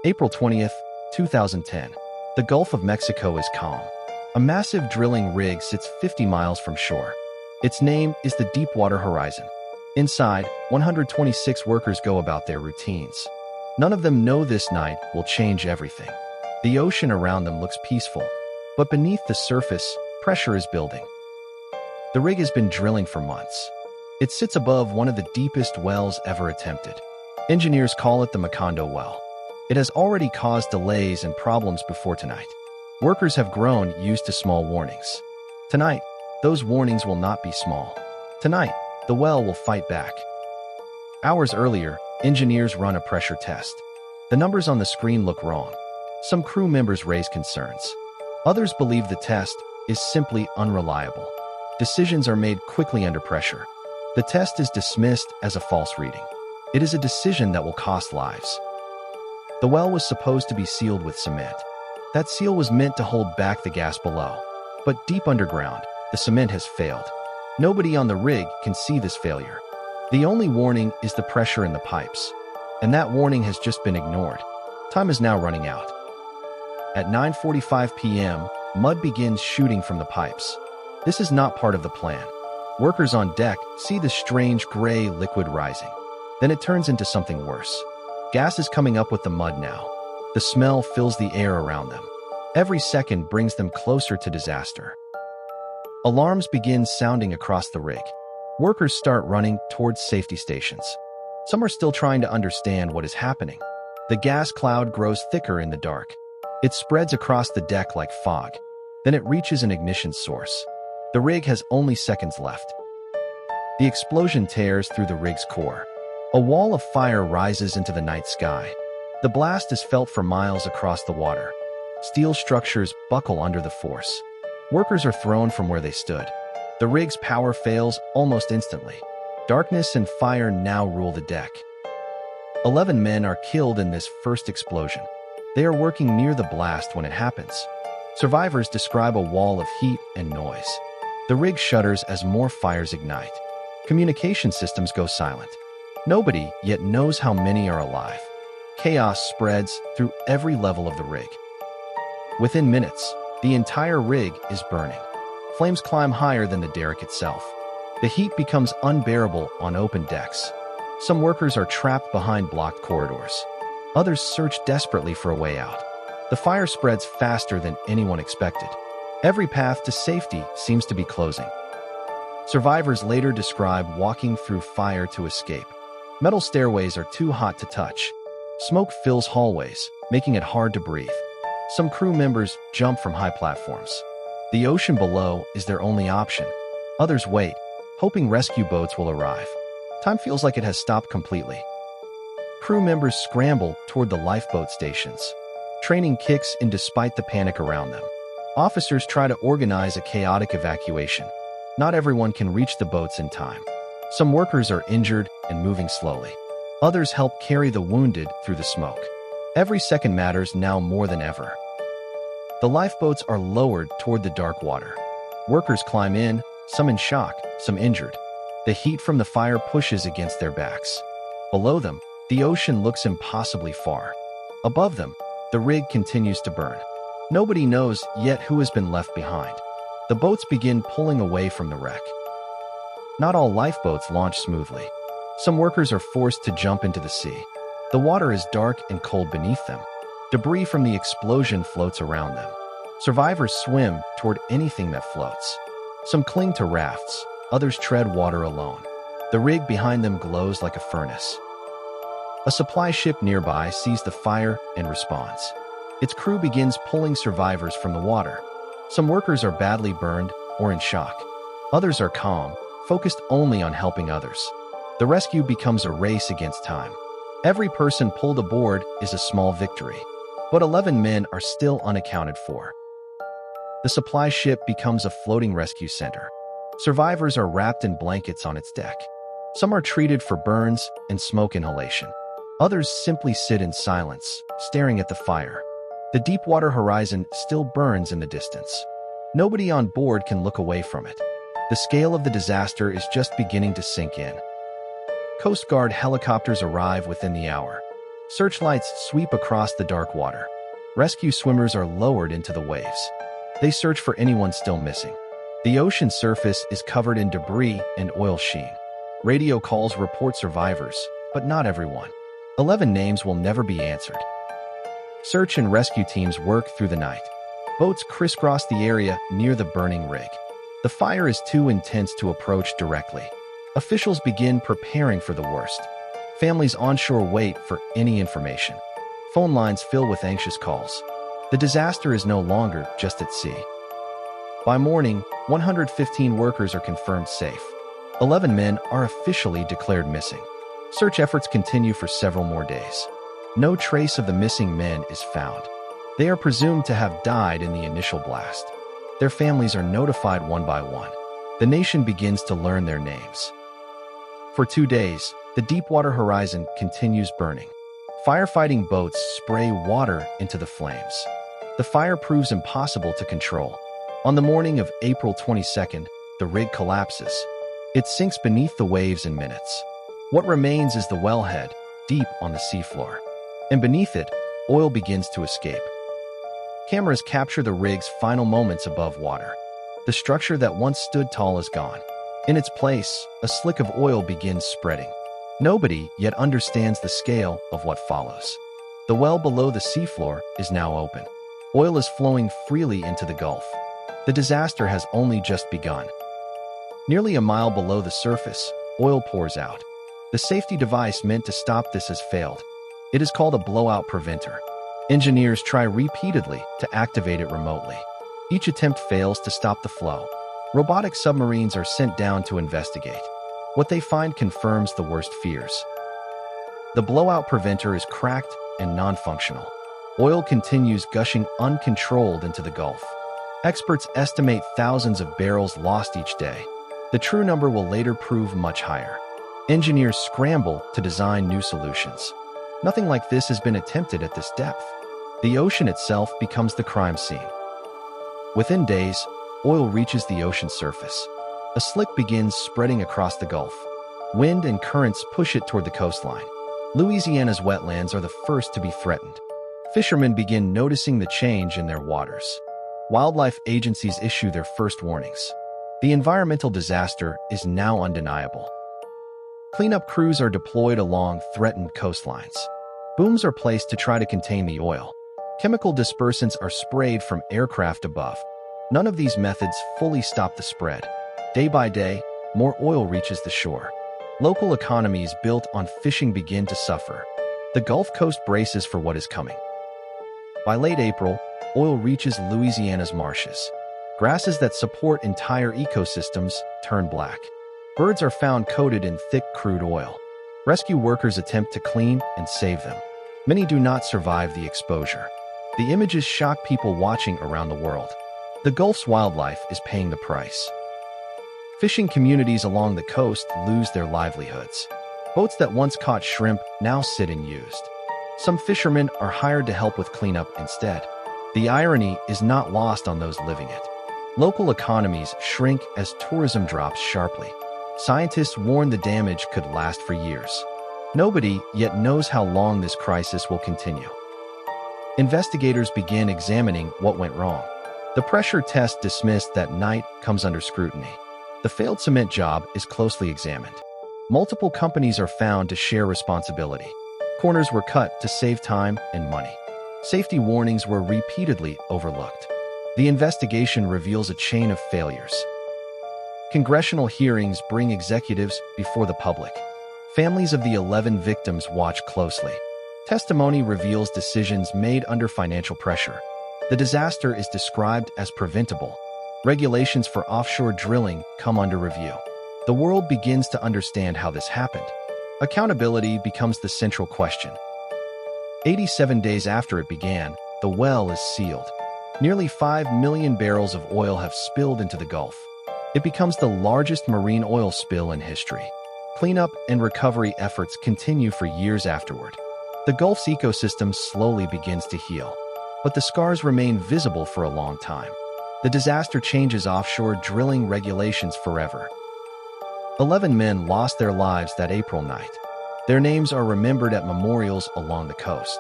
April 20th, 2010. The Gulf of Mexico is calm. A massive drilling rig sits 50 miles from shore. Its name is the Deepwater Horizon. Inside, 126 workers go about their routines. None of them know this night will change everything. The ocean around them looks peaceful, but beneath the surface, pressure is building. The rig has been drilling for months. It sits above one of the deepest wells ever attempted. Engineers call it the Macondo well. It has already caused delays and problems before tonight. Workers have grown used to small warnings. Tonight, those warnings will not be small. Tonight, the well will fight back. Hours earlier, engineers run a pressure test. The numbers on the screen look wrong. Some crew members raise concerns. Others believe the test is simply unreliable. Decisions are made quickly under pressure. The test is dismissed as a false reading. It is a decision that will cost lives. The well was supposed to be sealed with cement. That seal was meant to hold back the gas below. But deep underground, the cement has failed. Nobody on the rig can see this failure. The only warning is the pressure in the pipes. And that warning has just been ignored. Time is now running out. At 9:45 p.m., mud begins shooting from the pipes. This is not part of the plan. Workers on deck see the strange gray liquid rising. Then it turns into something worse. Gas is coming up with the mud now. The smell fills the air around them. Every second brings them closer to disaster. Alarms begin sounding across the rig. Workers start running towards safety stations. Some are still trying to understand what is happening. The gas cloud grows thicker in the dark. It spreads across the deck like fog. Then it reaches an ignition source. The rig has only seconds left. The explosion tears through the rig's core. A wall of fire rises into the night sky. The blast is felt for miles across the water. Steel structures buckle under the force. Workers are thrown from where they stood. The rig's power fails almost instantly. Darkness and fire now rule the deck. 11 men are killed in this first explosion. They are working near the blast when it happens. Survivors describe a wall of heat and noise. The rig shudders as more fires ignite. Communication systems go silent. Nobody yet knows how many are alive. Chaos spreads through every level of the rig. Within minutes, the entire rig is burning. Flames climb higher than the derrick itself. The heat becomes unbearable on open decks. Some workers are trapped behind blocked corridors. Others search desperately for a way out. The fire spreads faster than anyone expected. Every path to safety seems to be closing. Survivors later describe walking through fire to escape. Metal stairways are too hot to touch. Smoke fills hallways, making it hard to breathe. Some crew members jump from high platforms. The ocean below is their only option. Others wait, hoping rescue boats will arrive. Time feels like it has stopped completely. Crew members scramble toward the lifeboat stations. Training kicks in despite the panic around them. Officers try to organize a chaotic evacuation. Not everyone can reach the boats in time. Some workers are injured and moving slowly. Others help carry the wounded through the smoke. Every second matters now more than ever. The lifeboats are lowered toward the dark water. Workers climb in, some in shock, some injured. The heat from the fire pushes against their backs. Below them, the ocean looks impossibly far. Above them, the rig continues to burn. Nobody knows yet who has been left behind. The boats begin pulling away from the wreck. Not all lifeboats launch smoothly. Some workers are forced to jump into the sea. The water is dark and cold beneath them. Debris from the explosion floats around them. Survivors swim toward anything that floats. Some cling to rafts, others tread water alone. The rig behind them glows like a furnace. A supply ship nearby sees the fire and responds. Its crew begins pulling survivors from the water. Some workers are badly burned or in shock. Others are calm, focused only on helping others. The rescue becomes a race against time. Every person pulled aboard is a small victory, but 11 men are still unaccounted for. The supply ship becomes a floating rescue center. Survivors are wrapped in blankets on its deck. Some are treated for burns and smoke inhalation. Others simply sit in silence, staring at the fire. The Deepwater Horizon still burns in the distance. Nobody on board can look away from it. The scale of the disaster is just beginning to sink in. Coast Guard helicopters arrive within the hour. Searchlights sweep across the dark water. Rescue swimmers are lowered into the waves. They search for anyone still missing. The ocean surface is covered in debris and oil sheen. Radio calls report survivors, but not everyone. 11 names will never be answered. Search and rescue teams work through the night. Boats crisscross the area near the burning rig. The fire is too intense to approach directly. Officials begin preparing for the worst. Families onshore wait for any information. Phone lines fill with anxious calls. The disaster is no longer just at sea. By morning, 115 workers are confirmed safe. 11 men are officially declared missing. Search efforts continue for several more days. No trace of the missing men is found. They are presumed to have died in the initial blast. Their families are notified one by one. The nation begins to learn their names. For 2 days, the Deepwater Horizon continues burning. Firefighting boats spray water into the flames. The fire proves impossible to control. On the morning of April 22nd, the rig collapses. It sinks beneath the waves in minutes. What remains is the wellhead, deep on the seafloor. And beneath it, oil begins to escape. Cameras capture the rig's final moments above water. The structure that once stood tall is gone. In its place, a slick of oil begins spreading. Nobody yet understands the scale of what follows. The well below the seafloor is now open. Oil is flowing freely into the Gulf. The disaster has only just begun. Nearly a mile below the surface, oil pours out. The safety device meant to stop this has failed. It is called a blowout preventer. Engineers try repeatedly to activate it remotely. Each attempt fails to stop the flow. Robotic submarines are sent down to investigate. What they find confirms the worst fears. The blowout preventer is cracked and non-functional. Oil continues gushing uncontrolled into the Gulf. Experts estimate thousands of barrels lost each day. The true number will later prove much higher. Engineers scramble to design new solutions. Nothing like this has been attempted at this depth. The ocean itself becomes the crime scene. Within days, oil reaches the ocean surface. A slick begins spreading across the Gulf. Wind and currents push it toward the coastline. Louisiana's wetlands are the first to be threatened. Fishermen begin noticing the change in their waters. Wildlife agencies issue their first warnings. The environmental disaster is now undeniable. Cleanup crews are deployed along threatened coastlines. Booms are placed to try to contain the oil. Chemical dispersants are sprayed from aircraft above. None of these methods fully stop the spread. Day by day, more oil reaches the shore. Local economies built on fishing begin to suffer. The Gulf Coast braces for what is coming. By late April, oil reaches Louisiana's marshes. Grasses that support entire ecosystems turn black. Birds are found coated in thick crude oil. Rescue workers attempt to clean and save them. Many do not survive the exposure. The images shock people watching around the world. The Gulf's wildlife is paying the price. Fishing communities along the coast lose their livelihoods. Boats that once caught shrimp now sit unused. Some fishermen are hired to help with cleanup instead. The irony is not lost on those living it. Local economies shrink as tourism drops sharply. Scientists warn the damage could last for years. Nobody yet knows how long this crisis will continue. Investigators begin examining what went wrong. The pressure test dismissed that night comes under scrutiny. The failed cement job is closely examined. Multiple companies are found to share responsibility. Corners were cut to save time and money. Safety warnings were repeatedly overlooked. The investigation reveals a chain of failures. Congressional hearings bring executives before the public. Families of the 11 victims watch closely. Testimony reveals decisions made under financial pressure. The disaster is described as preventable. Regulations for offshore drilling come under review. The world begins to understand how this happened. Accountability becomes the central question. 87 days after it began, the well is sealed. Nearly 5 million barrels of oil have spilled into the Gulf. It becomes the largest marine oil spill in history. Cleanup and recovery efforts continue for years afterward. The Gulf's ecosystem slowly begins to heal, but the scars remain visible for a long time. The disaster changes offshore drilling regulations forever. 11 men lost their lives that April night. Their names are remembered at memorials along the coast.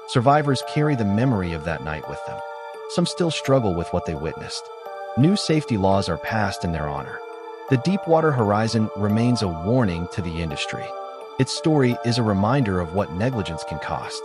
Survivors carry the memory of that night with them. Some still struggle with what they witnessed. New safety laws are passed in their honor. The Deepwater Horizon remains a warning to the industry. Its story is a reminder of what negligence can cost.